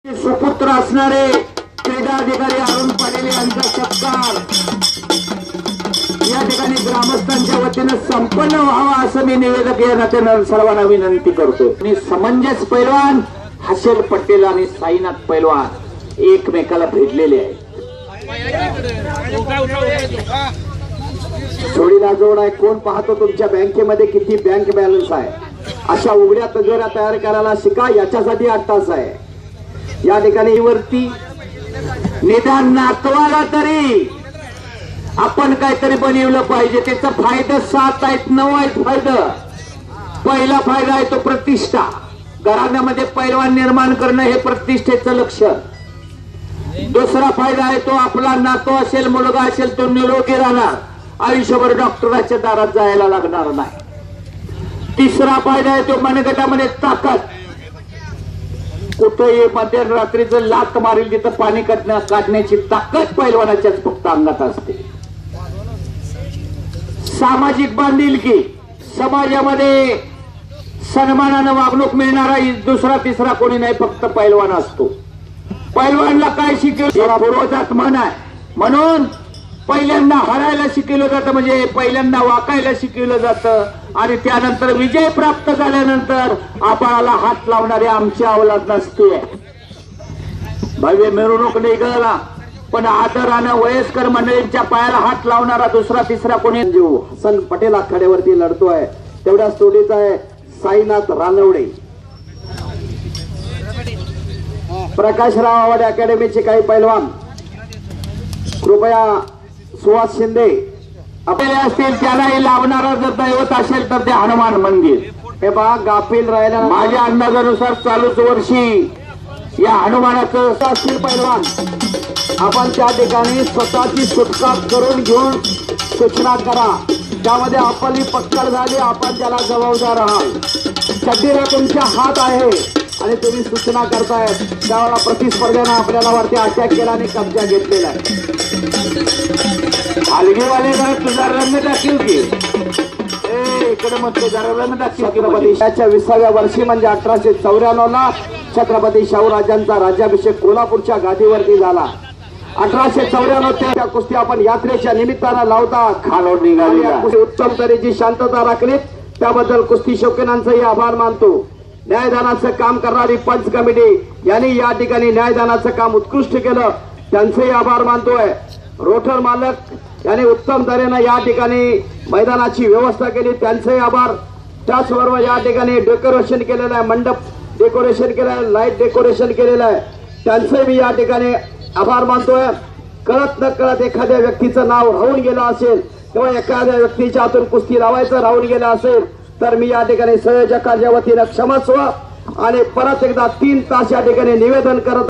सुपुत्र असणारे क्रीडा अधिकारी अरुण पाटील यांचा सत्कार या ठिकाणी ग्रामस्थांच्या वतीने संपन्न व्हावा असं मी निवेदक या नात्याने सर्वांना विनंती करतो। आणि समंजस पैलवान हर्षल पटेल आणि साईनाथ पैलवान एकमेकाला भेटलेले आहेत। जोडीला जोड आहे। कोण पाहतो तुमच्या बँकेमध्ये किती बँक बॅलन्स आहे? अशा उघड्या तिजोऱ्या तयार करायला शिका, याच्यासाठी 8 तास आहे। या ठिकाणी वरती निदान नातवाला तरी आपण काहीतरी बनवलं पाहिजे। त्याचा फायदा 7 आहेत 9 आहेत फायदा। पहिला फायदा आहे तो प्रतिष्ठा, घराण्यामध्ये पैलवान निर्माण करणं हे प्रतिष्ठेचं लक्षण। दुसरा फायदा आहे तो आपला नातू असेल मुलगा असेल तो निरोगी राहणार, आयुष्यभर डॉक्टराच्या दारात जायला लागणार नाही। तिसरा फायदा आहे तो मनगटामध्ये ताकद, कुठेही मध्यरात्रीचं लात मारेल तिथं पाणी काढण्याची ताकद पैलवानाच्याच फक्त अंगात असते। सामाजिक बांधिलकी, समाजामध्ये सन्मानानं वागणूक मिळणारा दुसरा तिसरा कोणी नाही, फक्त पैलवान असतो। पैलवानला काय शिकवलं? पूर्वजात म्हण आहे, म्हणून पहिल्यांदा हरायला शिकवलं जातं, म्हणजे पहिल्यांदा वाकायला शिकवलं जातं आणि त्यानंतर विजय प्राप्त झाल्यानंतर आपल्याला हात लावणारे आमची अवलाद नसते। भव्य मिरवणूक निघाला पण आदरानं वयस्कर मंडळींच्या पायाला हात लावणारा दुसरा तिसरा कोणी? हसन पटेल आखाड्यावरती लढतोय, तेवढ्याच तोडीचा आहे साईनाथ रानवडे। प्रकाशराव आवाडे अकॅडमीचे काही पैलवान कृपया सुहास शिंदे आपले असतील, त्यालाही लावणारा जर दैवत असेल तर ते हनुमान मंदिर। हे पहा गाफील राहिला माझ्या अंदाजानुसार चालूच वर्षी या हनुमानाचं असतील पैलवान, आपण त्या ठिकाणी स्वतःची सुटका करून घेऊन सूचना करा। त्यामध्ये आपली पक्कड झाली, आपण त्याला जबाबदार आहात। शरीर तुमच्या हात आहे आणि तुम्ही सूचना करताय, त्यावेळेला प्रतिस्पर्ध्यानं आपल्याला वरती अटॅक केला आणि कब्जा घेतलेला आहे। हलगेवाले तुझा रंग दाखील की इकडे मग तुझा रंग दाखील। छत्रपती त्याच्या 20व्या वर्षी म्हणजे 1894 ला छत्रपती शाहूराजांचा राज्याभिषेक कोल्हापूरच्या गादीवरती झाला। 1894 त्या कुस्ती आपण यात्रेच्या निमित्तानं लावता खालोड निघाली, उत्तम तऱ्हेची शांतता राखली, त्याबद्दल कुस्ती शौकीनांचाही आभार मानतो। न्यायदानाचं काम करणारी पंच कमिटी यांनी या ठिकाणी न्यायदानाचं काम उत्कृष्ट केलं, त्यांचेही आभार मानतोय। रोटर मालक यांनी उत्तम तऱ्हेनं या ठिकाणी मैदानाची व्यवस्था केली, त्यांचेही आभार। त्याचबरोबर या ठिकाणी डेकोरेशन केलेलं आहे, मंडप डेकोरेशन केलं आहे, लाईट डेकोरेशन केलेलं आहे, त्यांचे मी या ठिकाणी आभार मानतोय। कळत न कळत एखाद्या व्यक्तीचं नाव राहून गेलं असेल किंवा एखाद्या व्यक्तीच्या हातून कुस्ती लावायचं राहून गेलं असेल तर मी या ठिकाणी संयोजकांच्या वतीनं क्षमस्व आणि परत एकदा 3 तास या ठिकाणी निवेदन करत